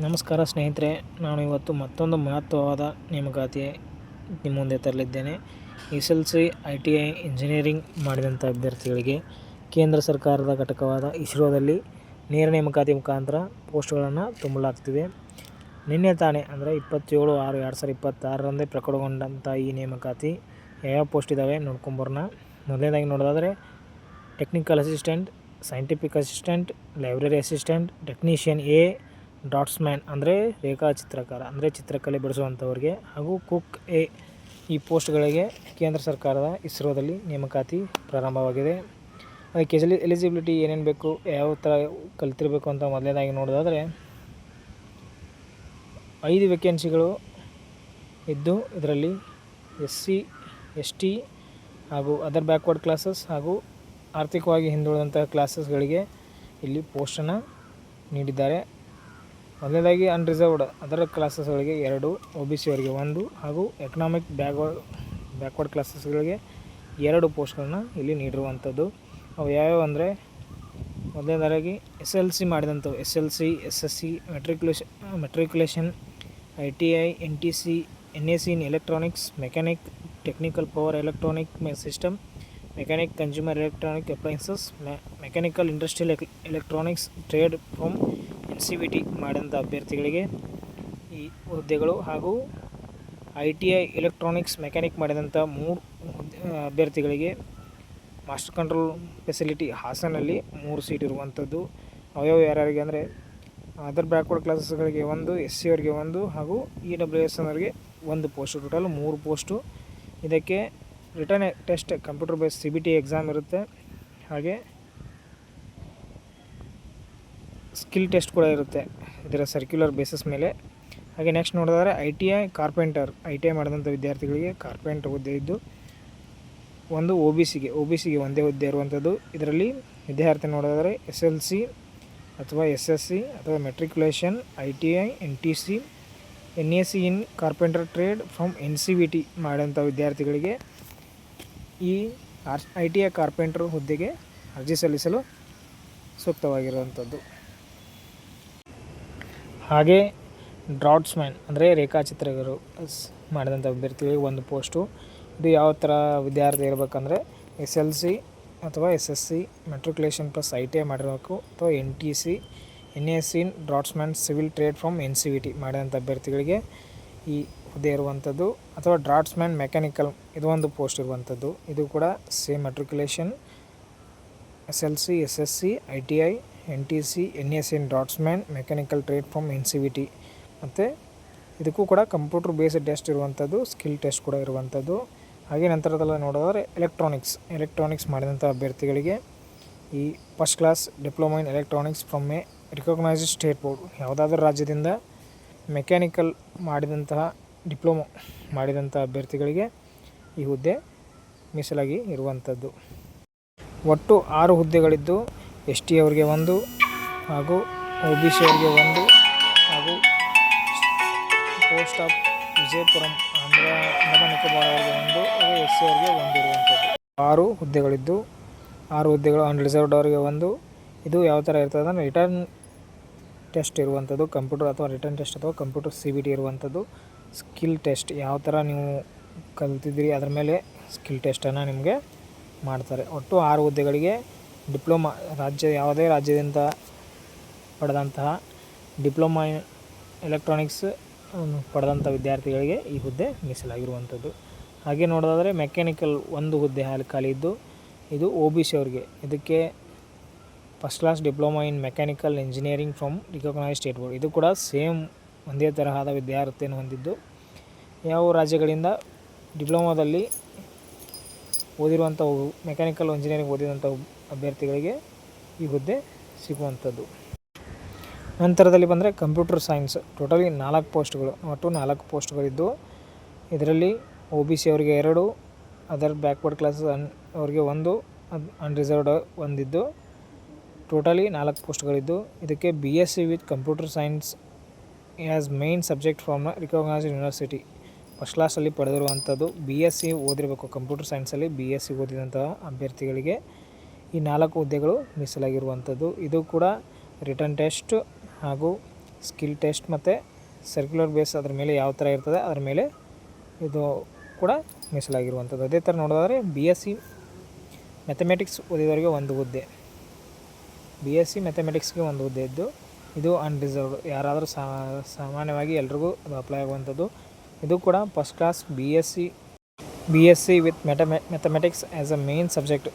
ನಮಸ್ಕಾರ ಸ್ನೇಹಿತರೆ, ನಾನು ಇವತ್ತು ಮತ್ತೊಂದು ಮಹತ್ವವಾದ ನೇಮಕಾತಿ ನಿಮ್ಮ ಮುಂದೆ ತರಲಿದ್ದೇನೆ. SLC ITI ಇಂಜಿನಿಯರಿಂಗ್ ಮಾಡಿದಂಥ ಅಭ್ಯರ್ಥಿಗಳಿಗೆ ಕೇಂದ್ರ ಸರ್ಕಾರದ ಘಟಕವಾದ ಇಸ್ರೋದಲ್ಲಿ ನೇರ ನೇಮಕಾತಿ ಮುಖಾಂತರ ಪೋಸ್ಟ್ಗಳನ್ನು ತುಂಬಲಾಗ್ತಿದೆ. ನಿನ್ನೆ ತಾನೇ ಅಂದರೆ 27/6/2026 ಪ್ರಕಟಗೊಂಡಂಥ ಈ ನೇಮಕಾತಿ ಯಾವ ಪೋಸ್ಟ್ ಇದ್ದಾವೆ ನೋಡ್ಕೊಂಬರೋಣ. ಮೊದಲನೇದಾಗಿ ನೋಡೋದಾದರೆ technical assistant, scientific assistant, library assistant, technician A, draftsman ಅಂದರೆ ರೇಖಾಚಿತ್ರಕಾರ ಅಂದರೆ ಚಿತ್ರಕಲೆ ಬಿಡಿಸುವಂಥವ್ರಿಗೆ, ಹಾಗೂ ಕುಕ್ ಎ ಈ ಪೋಸ್ಟ್ಗಳಿಗೆ ಕೇಂದ್ರ ಸರ್ಕಾರದ ಇಸ್ರೋದಲ್ಲಿ ನೇಮಕಾತಿ ಪ್ರಾರಂಭವಾಗಿದೆ. ಅದಕ್ಕೆ ಎಲಿಜಿಬಿಲಿಟಿ ಏನೇನು ಬೇಕು, ಯಾವ ಥರ ಕಲಿತಿರಬೇಕು ಅಂತ ಮೊದಲನೇದಾಗಿ ನೋಡೋದಾದರೆ 5 ವೇಕೆನ್ಸಿಗಳು ಇದ್ದು ಇದರಲ್ಲಿ SC ST ಹಾಗೂ ಅದರ್ ಬ್ಯಾಕ್ವರ್ಡ್ ಕ್ಲಾಸಸ್ ಹಾಗೂ ಆರ್ಥಿಕವಾಗಿ ಹಿಂದುಳಿದಂಥ ಕ್ಲಾಸಸ್ಗಳಿಗೆ ಇಲ್ಲಿ ಪೋಸ್ಟನ್ನು ನೀಡಿದ್ದಾರೆ. ಮೊದಲನೇದಾಗಿ ಅನ್ರಿಸರ್ವ್ಡ್ ಅದರ್ ಕ್ಲಾಸಸ್ಗಳಿಗೆ 2, OBC ಅವರಿಗೆ 1 ಹಾಗೂ ಎಕನಾಮಿಕ್ ಬ್ಯಾಕ್ವರ್ಡ್ ಕ್ಲಾಸಸ್ಗಳಿಗೆ 2 ಪೋಸ್ಟ್ಗಳನ್ನ ಇಲ್ಲಿ ನೀಡಿರುವಂಥದ್ದು. ಅವು ಯಾವ್ಯಾವ ಅಂದರೆ ಮೊದಲನೇದಾಗಿ SLC ಮಾಡಿದಂಥವು SLC, SSC, matriculation, ITI, NTC, NAC in electronics, mechanic, technical power electronic system, mechanic consumer electronic appliances, mechanical industrial electronics trade from NCVT ಮಾಡಿದಂಥ ಅಭ್ಯರ್ಥಿಗಳಿಗೆ ಈ ಹುದ್ದೆಗಳು, ಹಾಗೂ ITI ಎಲೆಕ್ಟ್ರಾನಿಕ್ಸ್ ಮೆಕ್ಯಾನಿಕ್ ಮಾಡಿದಂಥ 3 ಅಭ್ಯರ್ಥಿಗಳಿಗೆ ಮಾಸ್ಟರ್ ಕಂಟ್ರೋಲ್ ಫೆಸಿಲಿಟಿ ಹಾಸನಲ್ಲಿ 3 ಸೀಟ್ ಇರುವಂಥದ್ದು. ಯಾರ್ಯಾರಿಗೆ ಅಂದರೆ ಅದರ್ ಬ್ಯಾಕ್ವರ್ಡ್ ಕ್ಲಾಸಸ್ಗಳಿಗೆ 1, SC ಅವರಿಗೆ 1 ಹಾಗೂ EWS ಅವರಿಗೆ 1 ಪೋಸ್ಟು, ಟೋಟಲ್ 3 ಪೋಸ್ಟು. ಇದಕ್ಕೆ return test computer based CBT exam ಇರುತ್ತೆ, ಹಾಗೆ ಸ್ಕಿಲ್ ಟೆಸ್ಟ್ ಕೂಡ ಇರುತ್ತೆ ಇದರ ಸರ್ಕ್ಯುಲರ್ ಬೇಸಿಸ್ ಮೇಲೆ. ಹಾಗೆ ನೆಕ್ಸ್ಟ್ ನೋಡಿದರೆ ITI ಕಾರ್ಪೆಂಟರ್, ITI ಮಾಡಿದಂಥ ವಿದ್ಯಾರ್ಥಿಗಳಿಗೆ ಕಾರ್ಪೆಂಟರ್ ಹುದ್ದೆ ಇದ್ದು 1 OBCಗೆ ಒಂದೇ ಹುದ್ದೆ ಇರುವಂಥದ್ದು. ಇದರಲ್ಲಿ ವಿದ್ಯಾರ್ಥಿ ನೋಡೋದಾದರೆ SLC ಅಥವಾ SSC ಅಥವಾ matriculation, ITI, NTC, NAC in carpenter trade from NCVT ಮಾಡಿದಂಥ ವಿದ್ಯಾರ್ಥಿಗಳಿಗೆ ಈ ITI ಕಾರ್ಪೆಂಟರ್ ಹುದ್ದೆಗೆ ಅರ್ಜಿ ಸಲ್ಲಿಸಲು ಸೂಕ್ತವಾಗಿರುವಂಥದ್ದು. ಹಾಗೆ ಡ್ರಾಫ್ಟ್ಸ್ಮ್ಯಾನ್ ಅಂದರೆ ರೇಖಾಚಿತ್ರಗಳು ಮಾಡಿದಂಥ ಅಭ್ಯರ್ಥಿಗಳಿಗೆ 1 ಪೋಸ್ಟು. ಇದು ಯಾವ ಥರ ವಿದ್ಯಾರ್ಥಿ ಇರಬೇಕಂದ್ರೆ SLC ಅಥವಾ SSC, ಮೆಟ್ರಿಕ್ಯುಲೇಷನ್ ಪ್ಲಸ್ ITI ಮಾಡಿರಬೇಕು, ಅಥವಾ NTC, NAC in draftsman civil trade from NCVT ಮಾಡಿದಂಥ ಅಭ್ಯರ್ಥಿಗಳಿಗೆ ಈ ಹುದ್ದೆ ಇರುವಂಥದ್ದು. ಅಥವಾ ಡ್ರಾಫ್ಟ್ಸ್ಮ್ಯಾನ್ ಮೆಕ್ಯಾನಿಕಲ್ ಇದು 1 ಪೋಸ್ಟ್ ಇರುವಂಥದ್ದು. ಇದು ಕೂಡ same matriculation, SLC, SSC, ITI, NTC, NAC in draftsman mechanical trade from NCVT. ಮತ್ತು ಇದಕ್ಕೂ ಕೂಡ ಕಂಪ್ಯೂಟರ್ ಬೇಸ್ಡ್ ಟೆಸ್ಟ್ ಇರುವಂಥದ್ದು, ಸ್ಕಿಲ್ ಟೆಸ್ಟ್ ಕೂಡ ಇರುವಂಥದ್ದು. ಹಾಗೆ ನಂತರದಲ್ಲ ನೋಡೋದಾದರೆ ಎಲೆಕ್ಟ್ರಾನಿಕ್ಸ್ ಮಾಡಿದಂಥ ಅಭ್ಯರ್ಥಿಗಳಿಗೆ ಈ first class diploma in electronics from a recognised state board, ಯಾವುದಾದ್ರೂ ರಾಜ್ಯದಿಂದ ಮೆಕ್ಯಾನಿಕಲ್ ಮಾಡಿದಂತಹ ಡಿಪ್ಲೊಮೊ ಮಾಡಿದಂಥ ಅಭ್ಯರ್ಥಿಗಳಿಗೆ ಈ ಹುದ್ದೆ ಮೀಸಲಾಗಿ ಇರುವಂಥದ್ದು. ಒಟ್ಟು 6 ಹುದ್ದೆಗಳಿದ್ದು ST ಅವರಿಗೆ 1 ಹಾಗೂ OBC ಅವರಿಗೆ 1 ಹಾಗೂ ಪೋಸ್ಟ್ ಆಫ್ ವಿಜಯಪುರಂ ಅಂಡಮಾನ್ ನಿಕೋಬಾರ್ ಅವರಿಗೆ 1 ಹಾಗೂ SC ಅವರಿಗೆ 1 ಇರುವಂಥದ್ದು. 6 ಹುದ್ದೆಗಳಿದ್ದು 6 ಹುದ್ದೆಗಳು ಅನ್ರಿಸರ್ವ್ಡ್ ಅವರಿಗೆ 1. ಇದು ಯಾವ ಥರ ಇರ್ತದೆ ಅಂದರೆ ರಿಟರ್ನ್ ಟೆಸ್ಟ್ ಇರುವಂಥದ್ದು, ಕಂಪ್ಯೂಟರ್ ಅಥವಾ ರಿಟರ್ನ್ ಟೆಸ್ಟ್ ಅಥವಾ ಕಂಪ್ಯೂಟರ್ CBT ಇರುವಂಥದ್ದು. ಸ್ಕಿಲ್ ಟೆಸ್ಟ್ ಯಾವ ಥರ ನೀವು ಕಲ್ತಿದ್ದೀರಿ ಅದರ ಮೇಲೆ ಸ್ಕಿಲ್ ಟೆಸ್ಟನ್ನು ನಿಮಗೆ ಮಾಡ್ತಾರೆ. ಒಟ್ಟು 6 ಹುದ್ದೆಗಳಿಗೆ ಡಿಪ್ಲೊಮಾ ಯಾವುದೇ ರಾಜ್ಯದಿಂದ ಪಡೆದಂತಹ ಡಿಪ್ಲೊಮಾ ಎಲೆಕ್ಟ್ರಾನಿಕ್ಸ್ ಪಡೆದಂಥ ವಿದ್ಯಾರ್ಥಿಗಳಿಗೆ ಈ ಹುದ್ದೆ ಮೀಸಲಾಗಿರುವಂಥದ್ದು. ಹಾಗೆ ನೋಡೋದಾದರೆ ಮೆಕ್ಯಾನಿಕಲ್ 1 ಹುದ್ದೆ ಖಾಲಿ ಇದ್ದು ಇದು OBC ಅವರಿಗೆ. ಇದಕ್ಕೆ first class diploma in mechanical engineering from recognised state board, ಇದು ಕೂಡ ಸೇಮ್ ಒಂದೇ ತರಹದ ವಿದ್ಯಾರ್ಥಿಯನ್ನು ಹೊಂದಿದ್ದು ಯಾವ ರಾಜ್ಯಗಳಿಂದ ಡಿಪ್ಲೊಮಾದಲ್ಲಿ ಓದಿರುವಂಥ ಮೆಕ್ಯಾನಿಕಲ್ ಇಂಜಿನಿಯರಿಂಗ್ ಓದಿದಂಥ ಅಭ್ಯರ್ಥಿಗಳಿಗೆ ಈ ಹುದ್ದೆ ಸಿಗುವಂಥದ್ದು. ನಂತರದಲ್ಲಿ ಬಂದರೆ ಕಂಪ್ಯೂಟರ್ ಸೈನ್ಸ್, ಟೋಟಲಿ 4 ಪೋಸ್ಟ್ಗಳು, ಒಟ್ಟು 4 ಪೋಸ್ಟ್ಗಳಿದ್ದು ಇದರಲ್ಲಿ OBC ಅವರಿಗೆ 2, ಅದರ್ ಬ್ಯಾಕ್ವರ್ಡ್ ಕ್ಲಾಸಸ್ ಅವರಿಗೆ 1, ಅನ್ರಿಸರ್ವ್ಡ್ 1 ಇದ್ದು ಟೋಟಲಿ 4 ಪೋಸ್ಟ್ಗಳಿದ್ದು ಇದಕ್ಕೆ BSc with computer science as main subject from recognised university first ಕ್ಲಾಸಲ್ಲಿ ಪಡೆದಿರುವಂಥದ್ದು. BSc ಓದಿರಬೇಕು, ಕಂಪ್ಯೂಟರ್ ಸೈನ್ಸಲ್ಲಿ BSc ಓದಿದಂತಹ ಅಭ್ಯರ್ಥಿಗಳಿಗೆ ಈ 4 ಹುದ್ದೆಗಳು ಮೀಸಲಾಗಿರುವಂಥದ್ದು. ಇದು ಕೂಡ ರಿಟರ್ನ್ ಟೆಸ್ಟ್ ಹಾಗೂ ಸ್ಕಿಲ್ ಟೆಸ್ಟ್ ಮತ್ತು ಸರ್ಕ್ಯುಲರ್ ಬೇಸ್ ಅದ್ರ ಮೇಲೆ ಯಾವ ಥರ ಇರ್ತದೆ ಅದ್ರ ಮೇಲೆ ಇದು ಕೂಡ ಮೀಸಲಾಗಿರುವಂಥದ್ದು. ಅದೇ ಥರ ನೋಡೋದಾದರೆ BSc ಮ್ಯಾಥಮೆಟಿಕ್ಸ್ ಓದಿದವರಿಗೆ ಒಂದು ಹುದ್ದೆ, BSc ಮ್ಯಾಥಮೆಟಿಕ್ಸ್ಗೆ ಒಂದು ಹುದ್ದೆ ಇದ್ದು ಇದು ಅನ್ರಿಸರ್ವ್ಡ್, ಯಾರಾದರೂ ಸಾಮಾನ್ಯವಾಗಿ ಎಲ್ರಿಗೂ ಅದು ಅಪ್ಲೈ ಆಗುವಂಥದ್ದು. ಇದು ಕೂಡ first class BSc with mathematics as a main subject,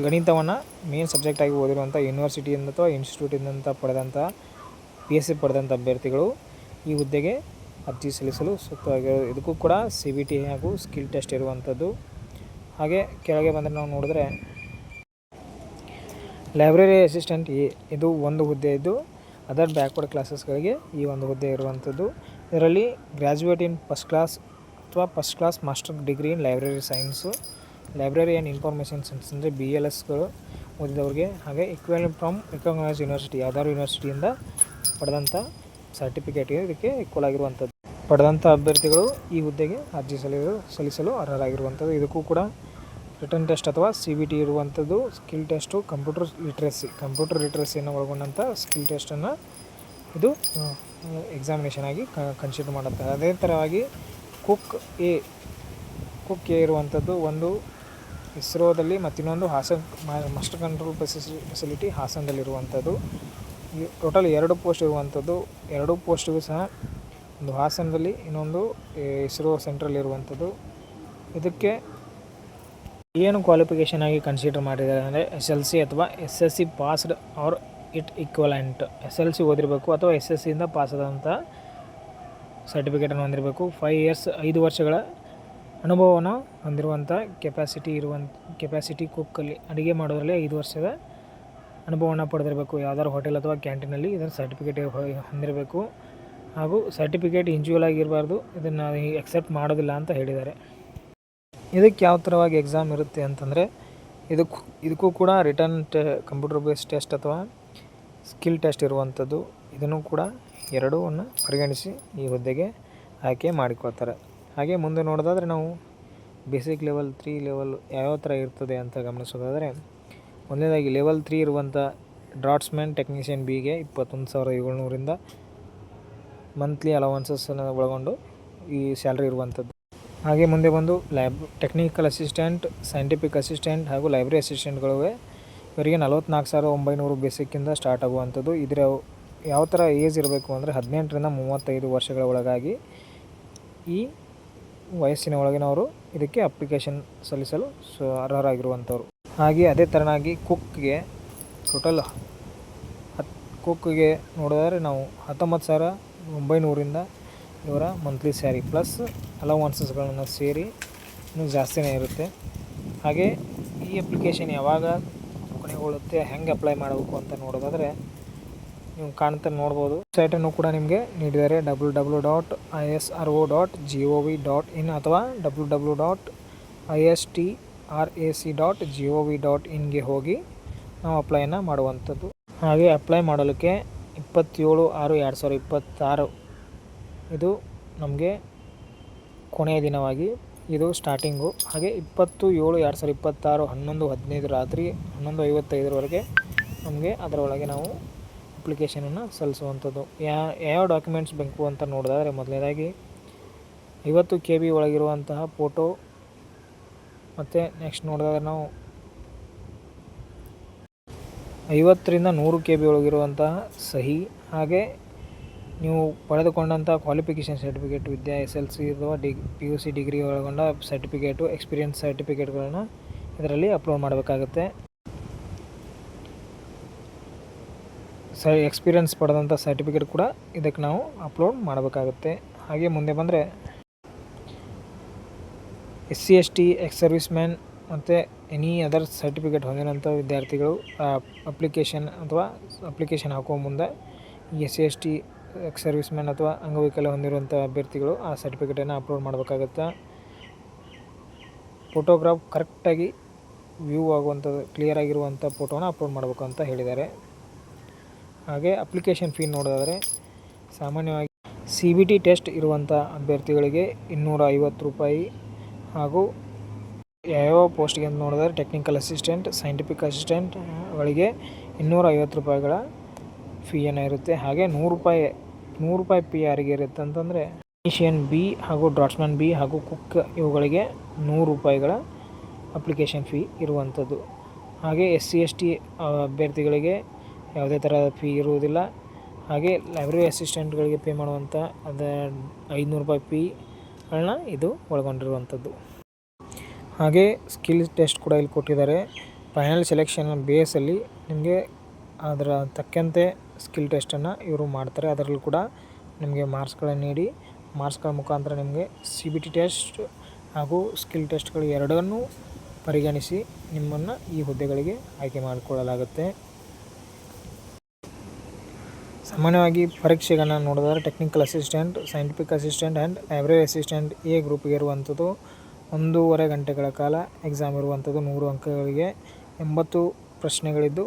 ಗಣಿತವನ್ನು ಮೇನ್ ಸಬ್ಜೆಕ್ಟಾಗಿ ಓದಿರುವಂಥ ಯೂನಿವರ್ಸಿಟಿಯಿಂದ ಅಥವಾ ಇನ್ಸ್ಟಿಟ್ಯೂಟಿಂದ ಪಡೆದಂಥ BSc ಪಡೆದಂಥ ಅಭ್ಯರ್ಥಿಗಳು ಈ ಹುದ್ದೆಗೆ ಅರ್ಜಿ ಸಲ್ಲಿಸಲು ಸೂಕ್ತವಾಗಿರೋದು. ಇದಕ್ಕೂ ಕೂಡ CBT ಹಾಗೂ ಸ್ಕಿಲ್ ಟೆಸ್ಟ್ ಇರುವಂಥದ್ದು. ಹಾಗೆ ಕೆಳಗೆ ಬಂದರೆ ನಾವು ನೋಡಿದ್ರೆ ಲೈಬ್ರರಿ ಅಸಿಸ್ಟೆಂಟ್ ಇದು ಒಂದು ಹುದ್ದೆ ಇದ್ದು ಅದರ್ ಬ್ಯಾಕ್ವರ್ಡ್ ಕ್ಲಾಸಸ್ಗಳಿಗೆ ಈ ಒಂದು ಹುದ್ದೆ ಇರುವಂಥದ್ದು. ಇದರಲ್ಲಿ ಗ್ರ್ಯಾಜುಯೇಟ್ ಇನ್ ಫಸ್ಟ್ ಕ್ಲಾಸ್ ಅಥವಾ first class master degree in library science, library and information science ಅಂದರೆ BLSಗಳು ಓದಿದವ್ರಿಗೆ, ಹಾಗೆ ಈಕ್ವಲೆಂಟ್ ಫ್ರಮ್ ರಿಕಗ್ನೈಸ್ಡ್ ಯೂನಿವರ್ಸಿಟಿ, ಯಾವ್ದಾದ್ರು ಯೂನಿವರ್ಸಿಟಿಯಿಂದ ಪಡೆದಂಥ ಸರ್ಟಿಫಿಕೇಟ್ಗೆ ಇದಕ್ಕೆ ಈಕ್ವಲ್ ಆಗಿರುವಂಥದ್ದು ಪಡೆದಂಥ ಅಭ್ಯರ್ಥಿಗಳು ಈ ಹುದ್ದೆಗೆ ಅರ್ಜಿ ಸಲ್ಲಿಸಲು ಅರ್ಹರಾಗಿರುವಂಥದ್ದು. ಇದಕ್ಕೂ ಕೂಡ ರಿಟರ್ನ್ ಟೆಸ್ಟ್ ಅಥವಾ CBT ಇರುವಂಥದ್ದು. ಸ್ಕಿಲ್ ಟೆಸ್ಟು ಕಂಪ್ಯೂಟರ್ ಲಿಟ್ರಸಿಯನ್ನು ಒಳಗೊಂಡಂಥ ಸ್ಕಿಲ್ ಟೆಸ್ಟನ್ನು ಇದು ಎಕ್ಸಾಮಿನೇಷನ್ ಆಗಿ ಕನ್ಸಿಡರ್ ಮಾಡುತ್ತೆ. ಅದೇ ಥರವಾಗಿ ಕುಕ್ ಎ ಇರುವಂಥದ್ದು ಒಂದು ಇಸ್ರೋದಲ್ಲಿ ಮತ್ತಿನ್ನೊಂದು ಹಾಸನ್ ಮಾಸ್ಟರ್ ಕಂಟ್ರೋಲ್ ಫೆಸಿಲಿಟಿ ಹಾಸನದಲ್ಲಿರುವಂಥದ್ದು. ಟೋಟಲ್ 2 ಪೋಸ್ಟ್ ಇರುವಂಥದ್ದು. 2 ಪೋಸ್ಟಿಗೂ ಸಹ ಒಂದು ಹಾಸನದಲ್ಲಿ ಇನ್ನೊಂದು ಇಸ್ರೋ ಸೆಂಟ್ರಲ್ಲಿ ಇರುವಂಥದ್ದು. ಇದಕ್ಕೆ ಏನು ಕ್ವಾಲಿಫಿಕೇಷನ್ ಆಗಿ ಕನ್ಸಿಡರ್ ಮಾಡಿದ್ದಾರೆ ಅಂದರೆ SLC ಅಥವಾ SSC passed or its equivalent, SLC ಓದಿರಬೇಕು ಅಥವಾ SSCಯಿಂದ ಪಾಸ್ ಆದಂಥ ಸರ್ಟಿಫಿಕೇಟನ್ನು ಹೊಂದಿರಬೇಕು. 5 years 5 ವರ್ಷಗಳ ಅನುಭವವನ್ನು ಹೊಂದಿರುವಂಥ ಕೆಪಾಸಿಟಿ ಕುಕ್ಕಲ್ಲಿ ಅಡುಗೆ ಮಾಡೋದರಲ್ಲಿ 5 ವರ್ಷದ ಅನುಭವವನ್ನು ಪಡೆದಿರಬೇಕು. ಯಾವ್ದಾದ್ರು ಹೋಟೆಲ್ ಅಥವಾ ಕ್ಯಾಂಟೀನಲ್ಲಿ ಇದರ ಸರ್ಟಿಫಿಕೇಟ್ ಹೊಂದಿರಬೇಕು. ಹಾಗೂ ಸರ್ಟಿಫಿಕೇಟ್ ಇಂಜುವಲ್ ಆಗಿರಬಾರ್ದು, ಇದನ್ನು ಎಕ್ಸೆಪ್ಟ್ ಮಾಡೋದಿಲ್ಲ ಅಂತ ಹೇಳಿದ್ದಾರೆ. ಇದಕ್ಕೆ ಯಾವ ಥರವಾಗಿ ಎಕ್ಸಾಮ್ ಇರುತ್ತೆ ಅಂತಂದರೆ ಇದಕ್ಕೂ ಕೂಡ ರಿಟರ್ನ್ ಕಂಪ್ಯೂಟರ್ ಬೇಸ್ಡ್ ಟೆಸ್ಟ್ ಅಥವಾ ಸ್ಕಿಲ್ ಟೆಸ್ಟ್ ಇರುವಂಥದ್ದು. ಇದನ್ನು ಕೂಡ ಎರಡೂವನ್ನು ಪರಿಗಣಿಸಿ ಈ ಹುದ್ದೆಗೆ ಆಯ್ಕೆ ಮಾಡಿಕೊಳ್ತಾರೆ. ಹಾಗೆ ಮುಂದೆ ನೋಡೋದಾದರೆ ನಾವು ಬೇಸಿಕ್ ಲೆವೆಲ್ 3 ಲೆವೆಲ್ ಯಾವ್ಯಾವ ಥರ ಇರ್ತದೆ ಅಂತ ಗಮನಿಸೋದಾದರೆ, ಮೊದಲನೇದಾಗಿ ಲೆವೆಲ್ 3 ಇರುವಂಥ ಡ್ರಾಟ್ಸ್ಮ್ಯಾನ್ ಟೆಕ್ನಿಷಿಯನ್ ಬಿಗೆ 21,700ರಿಂದ ಮಂತ್ಲಿ ಅಲವೆನ್ಸಸ್ಸನ್ನು ಒಳಗೊಂಡು ಈ ಸ್ಯಾಲ್ರಿ ಇರುವಂಥದ್ದು. ಹಾಗೆ ಮುಂದೆ ಬಂದು ಟೆಕ್ನಿಕಲ್ ಅಸಿಸ್ಟೆಂಟ್, ಸೈಂಟಿಫಿಕ್ ಅಸಿಸ್ಟೆಂಟ್ ಹಾಗೂ ಲೈಬ್ರರಿ ಅಸಿಸ್ಟೆಂಟ್ಗಳಿವೆ. ಇವರಿಗೆ 44,900 ಬೇಸಿಕ್ಕಿಂದ ಸ್ಟಾರ್ಟ್ ಆಗುವಂಥದ್ದು. ಇದರ ಯಾವ ಥರ ಏಜ್ ಇರಬೇಕು ಅಂದರೆ 18ರಿಂದ 35 ವರ್ಷಗಳ ಒಳಗಾಗಿ ಈ ವಯಸ್ಸಿನ ಒಳಗಿನವರು ಇದಕ್ಕೆ ಅಪ್ಲಿಕೇಶನ್ ಸಲ್ಲಿಸಲು ಅರ್ಹರಾಗಿರುವಂಥವ್ರು. ಹಾಗೆ ಅದೇ ಥರನಾಗಿ ಕುಕ್ಗೆ ಟೋಟಲ್ ಕುಕ್ಗೆ ನೋಡೋದಾದರೆ ನಾವು 19,900ರಿಂದ ಇವರ ಮಂತ್ಲಿ ಸ್ಯಾರಿ ಪ್ಲಸ್ ಅಲವಾನ್ಸಸ್ಗಳನ್ನು ಸೇರಿ ಇನ್ನೂ ಜಾಸ್ತಿನೇ ಇರುತ್ತೆ. ಹಾಗೆ ಈ ಅಪ್ಲಿಕೇಶನ್ ಯಾವಾಗ ಕೊನೆಗೊಳ್ಳುತ್ತೆ, ಹೆಂಗೆ ಅಪ್ಲೈ ಮಾಡಬೇಕು ಅಂತ ನೋಡೋದಾದರೆ ನೀವು ನೋಡ್ಬೋದು. ಸೈಟನ್ನು ಕೂಡ ನಿಮಗೆ ನೀಡಿದ್ದಾರೆ. www.isro.gov.in ಅಥವಾ www.istrac.gov.inಗೆ ಹೋಗಿ ನಾವು ಅಪ್ಲೈಯನ್ನು ಮಾಡುವಂಥದ್ದು. ಹಾಗೆ ಅಪ್ಲೈ ಮಾಡಲಿಕ್ಕೆ 27/6/2026 ಇದು ನಮಗೆ ಕೊನೆಯ ದಿನವಾಗಿ ಇದು ಸ್ಟಾರ್ಟಿಂಗು. ಹಾಗೆ 20/7/2026 11:15 ರಾತ್ರಿ 11:55ವರೆಗೆ ನಮಗೆ ಅದರೊಳಗೆ ನಾವು ಅಪ್ಲಿಕೇಶನನ್ನು ಸಲ್ಲಿಸುವಂಥದ್ದು. ಯಾವ ಡಾಕ್ಯುಮೆಂಟ್ಸ್ ಬೇಕು ಅಂತ ನೋಡಿದಾದರೆ, ಮೊದಲನೇದಾಗಿ 50 KB ಒಳಗಿರುವಂತಹ ಫೋಟೋ, ಮತ್ತು ನೆಕ್ಸ್ಟ್ ನೋಡಿದಾಗ ನಾವು 50ರಿಂದ 100 KB ಒಳಗಿರುವಂತಹ ಸಹಿ, ಹಾಗೆ ನೀವು ಪಡೆದುಕೊಂಡಂಥ ಕ್ವಾಲಿಫಿಕೇಷನ್ ಸರ್ಟಿಫಿಕೇಟ್, ವಿದ್ಯಾ SLC ಅಥವಾ PUC ಡಿಗ್ರಿ ಒಳಗೊಂಡ ಸರ್ಟಿಫಿಕೇಟು, ಎಕ್ಸ್ಪೀರಿಯನ್ಸ್ ಸರ್ಟಿಫಿಕೇಟ್ಗಳನ್ನು ಇದರಲ್ಲಿ ಅಪ್ಲೋಡ್ ಮಾಡಬೇಕಾಗುತ್ತೆ. ಎಕ್ಸ್ಪೀರಿಯನ್ಸ್ ಪಡೆದಂಥ ಸರ್ಟಿಫಿಕೇಟ್ ಕೂಡ ಇದಕ್ಕೆ ನಾವು ಅಪ್ಲೋಡ್ ಮಾಡಬೇಕಾಗುತ್ತೆ. ಹಾಗೆ ಮುಂದೆ ಬಂದರೆ SC ST ex service man ಮತ್ತು ಎನಿ ಅದರ್ ಸರ್ಟಿಫಿಕೇಟ್ ಹೊಂದಿರೋಂಥ ವಿದ್ಯಾರ್ಥಿಗಳು ಅಪ್ಲಿಕೇಶನ್ ಹಾಕುವ ಮುಂದೆ SC ST ex service man ಅಥವಾ ಅಂಗವೈಕಲ್ಯ ಹೊಂದಿರುವಂಥ ಅಭ್ಯರ್ಥಿಗಳು ಆ ಸರ್ಟಿಫಿಕೇಟನ್ನು ಅಪ್ಲೋಡ್ ಮಾಡಬೇಕಾಗುತ್ತೆ. ಫೋಟೋಗ್ರಾಫ್ ಕರೆಕ್ಟಾಗಿ ವ್ಯೂ ಆಗುವಂಥದ್ದು, ಕ್ಲಿಯರ್ ಆಗಿರುವಂಥ ಫೋಟೋನ ಅಪ್ಲೋಡ್ ಮಾಡಬೇಕು ಅಂತ ಹೇಳಿದ್ದಾರೆ. ಹಾಗೆ ಅಪ್ಲಿಕೇಶನ್ ಫೀ ನೋಡೋದಾದರೆ, ಸಾಮಾನ್ಯವಾಗಿ CBT ಟೆಸ್ಟ್ ಇರುವಂಥ ಅಭ್ಯರ್ಥಿಗಳಿಗೆ 250 ರೂಪಾಯಿ, ಹಾಗೂ ಯಾವ್ಯಾವ ಪೋಸ್ಟ್ಗೆ ಅಂತ ನೋಡಿದ್ರೆ ಟೆಕ್ನಿಕಲ್ ಅಸಿಸ್ಟೆಂಟ್, ಸೈಂಟಿಫಿಕ್ ಅಸಿಸ್ಟೆಂಟ್ಗಳಿಗೆ 250 ರೂಪಾಯಿಗಳ ಫೀಯನ್ನು ಇರುತ್ತೆ. ಹಾಗೆ 100 ರೂಪಾಯಿ ರೂಪಾಯಿ ಫೀ ಯಾರಿಗೆ ಇರುತ್ತೆ ಅಂತಂದರೆ ಟೆಕ್ನಿಷಿಯನ್ ಬಿ ಹಾಗೂ ಡ್ರಾಟ್ಸ್ಮನ್ ಬಿ ಹಾಗೂ ಕುಕ್ ಇವುಗಳಿಗೆ 100 ರೂಪಾಯಿಗಳ ಅಪ್ಲಿಕೇಶನ್ ಫೀ ಇರುವಂಥದ್ದು. ಹಾಗೆ SC/ST ಅಭ್ಯರ್ಥಿಗಳಿಗೆ ಯಾವುದೇ ಥರದ ಫೀ ಇರುವುದಿಲ್ಲ. ಹಾಗೆ ಲೈಬ್ರರಿ ಅಸಿಸ್ಟೆಂಟ್ಗಳಿಗೆ ಪೇ ಮಾಡುವಂಥ 500 ರೂಪಾಯಿ ಫೀಗಳನ್ನ ಇದು ಒಳಗೊಂಡಿರುವಂಥದ್ದು. ಹಾಗೆ ಸ್ಕಿಲ್ ಟೆಸ್ಟ್ ಕೂಡ ಇಲ್ಲಿ ಕೊಟ್ಟಿದ್ದಾರೆ. ಫೈನಲ್ ಸೆಲೆಕ್ಷನ್ ಬೇಸಲ್ಲಿ ನಿಮಗೆ ಅದರ ತಕ್ಕಂತೆ ಸ್ಕಿಲ್ ಟೆಸ್ಟನ್ನು ಇವರು ಮಾಡ್ತಾರೆ. ಅದರಲ್ಲೂ ಕೂಡ ನಿಮಗೆ ಮಾರ್ಕ್ಸ್ಗಳನ್ನು ನೀಡಿ ಮಾರ್ಕ್ಸ್ಗಳ ಮುಖಾಂತರ ನಿಮಗೆ CBT ಟೆಸ್ಟ್ ಹಾಗೂ ಸ್ಕಿಲ್ ಟೆಸ್ಟ್ಗಳು ಎರಡನ್ನೂ ಪರಿಗಣಿಸಿ ನಿಮ್ಮನ್ನು ಈ ಹುದ್ದೆಗಳಿಗೆ ಆಯ್ಕೆ ಮಾಡಿಕೊಳ್ಳಲಾಗುತ್ತೆ. ಸಾಮಾನ್ಯವಾಗಿ ಪರೀಕ್ಷೆಗಳನ್ನು ನೋಡಿದರೆ technical assistant, scientific assistant and library assistant A ಗ್ರೂಪ್ಗೆ ಇರುವಂಥದ್ದು 1.5 ಗಂಟೆಗಳ ಕಾಲ ಎಕ್ಸಾಮ್ ಇರುವಂಥದ್ದು. 100 ಅಂಕಗಳಿಗೆ 80 ಪ್ರಶ್ನೆಗಳಿದ್ದು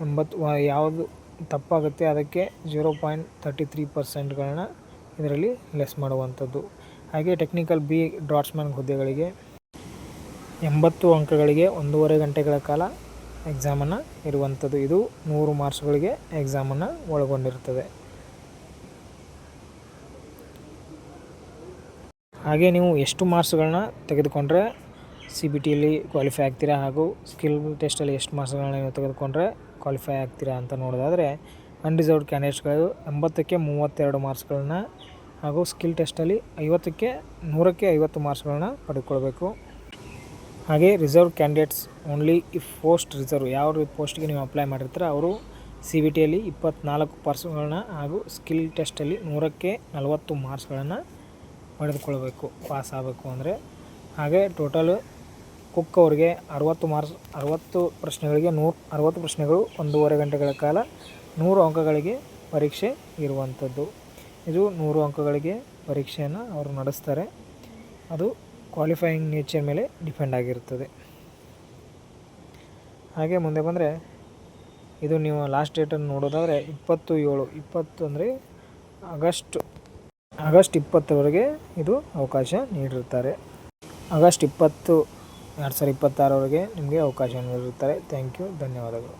80 ಯಾವುದು ತಪ್ಪಾಗುತ್ತೆ ಅದಕ್ಕೆ 0.33%ಗಳನ್ನ ಇದರಲ್ಲಿ ಲೆಸ್ ಮಾಡುವಂಥದ್ದು. ಹಾಗೆ ಟೆಕ್ನಿಕಲ್ B ಡ್ರಾಟ್ಸ್ಮನ್ ಹುದ್ದೆಗಳಿಗೆ 80 ಅಂಕಗಳಿಗೆ 1.5 ಗಂಟೆಗಳ ಕಾಲ ಎಕ್ಸಾಮನ್ನು ಇರುವಂಥದ್ದು. ಇದು 100 ಮಾರ್ಕ್ಸ್ಗಳಿಗೆ ಎಕ್ಸಾಮನ್ನು ಒಳಗೊಂಡಿರ್ತದೆ. ಹಾಗೆ ನೀವು ಎಷ್ಟು ಮಾರ್ಕ್ಸ್ಗಳನ್ನ ತೆಗೆದುಕೊಂಡ್ರೆ CBTಯಲ್ಲಿ ಕ್ವಾಲಿಫೈ ಆಗ್ತೀರಾ ಹಾಗೂ ಸ್ಕಿಲ್ ಟೆಸ್ಟಲ್ಲಿ ಎಷ್ಟು ಮಾರ್ಕ್ಸ್ಗಳನ್ನ ನೀವು ತೆಗೆದುಕೊಂಡ್ರೆ ಕ್ವಾಲಿಫೈ ಆಗ್ತೀರಾ ಅಂತ ನೋಡೋದಾದರೆ ಅನ್ರಿಸರ್ವ್ಡ್ ಕ್ಯಾಂಡಿಡೇಟ್ಸ್ಗಳು 80ಕ್ಕೆ 32 ಮಾರ್ಕ್ಸ್ಗಳನ್ನ ಹಾಗೂ ಸ್ಕಿಲ್ ಟೆಸ್ಟಲ್ಲಿ 50ಕ್ಕೆ 100ಕ್ಕೆ 50 ಮಾರ್ಕ್ಸ್ಗಳನ್ನ ಪಡೆದುಕೊಳ್ಬೇಕು. ಹಾಗೆ reserve candidates only if post reserve ಯಾವ ಪೋಸ್ಟ್ಗೆ ನೀವು ಅಪ್ಲೈ ಮಾಡಿರ್ತೀರ ಅವರು CBTಯಲ್ಲಿ 24 ಮಾರ್ಕ್ಸ್ಗಳನ್ನ ಹಾಗೂ ಸ್ಕಿಲ್ ಟೆಸ್ಟಲ್ಲಿ 100ಕ್ಕೆ 40 ಮಾರ್ಕ್ಸ್ಗಳನ್ನು ಪಡೆದುಕೊಳ್ಬೇಕು ಪಾಸ್ ಆಗಬೇಕು ಅಂದರೆ. ಹಾಗೆ ಟೋಟಲ್ ಕುಕ್ ಅವರಿಗೆ 60 ಪ್ರಶ್ನೆಗಳಿಗೆ 160 ಪ್ರಶ್ನೆಗಳು 1.5 ಗಂಟೆಗಳ ಕಾಲ 100 ಅಂಕಗಳಿಗೆ ಪರೀಕ್ಷೆ ಇರುವಂಥದ್ದು. ಇದು 100 ಅಂಕಗಳಿಗೆ ಪರೀಕ್ಷೆಯನ್ನು ಅವರು ನಡೆಸ್ತಾರೆ. ಅದು ಕ್ವಾಲಿಫೈಯಿಂಗ್ ನೇಚರ್ ಮೇಲೆ ಡಿಪೆಂಡ್ ಆಗಿರ್ತದೆ. ಹಾಗೆ ಮುಂದೆ ಬಂದರೆ ಇದು ನೀವು ಲಾಸ್ಟ್ ಡೇಟನ್ನು ನೋಡೋದಾದರೆ 20 ಅಂದರೆ ಆಗಸ್ಟ್ 20ರವರೆಗೆ ಇದು ಅವಕಾಶ ನೀಡಿರ್ತಾರೆ. ಆಗಸ್ಟ್ 20, 2026ರವರೆಗೆ ನಿಮಗೆ ಅವಕಾಶ ನೀಡಿರ್ತಾರೆ. ಥ್ಯಾಂಕ್ ಯು, ಧನ್ಯವಾದಗಳು.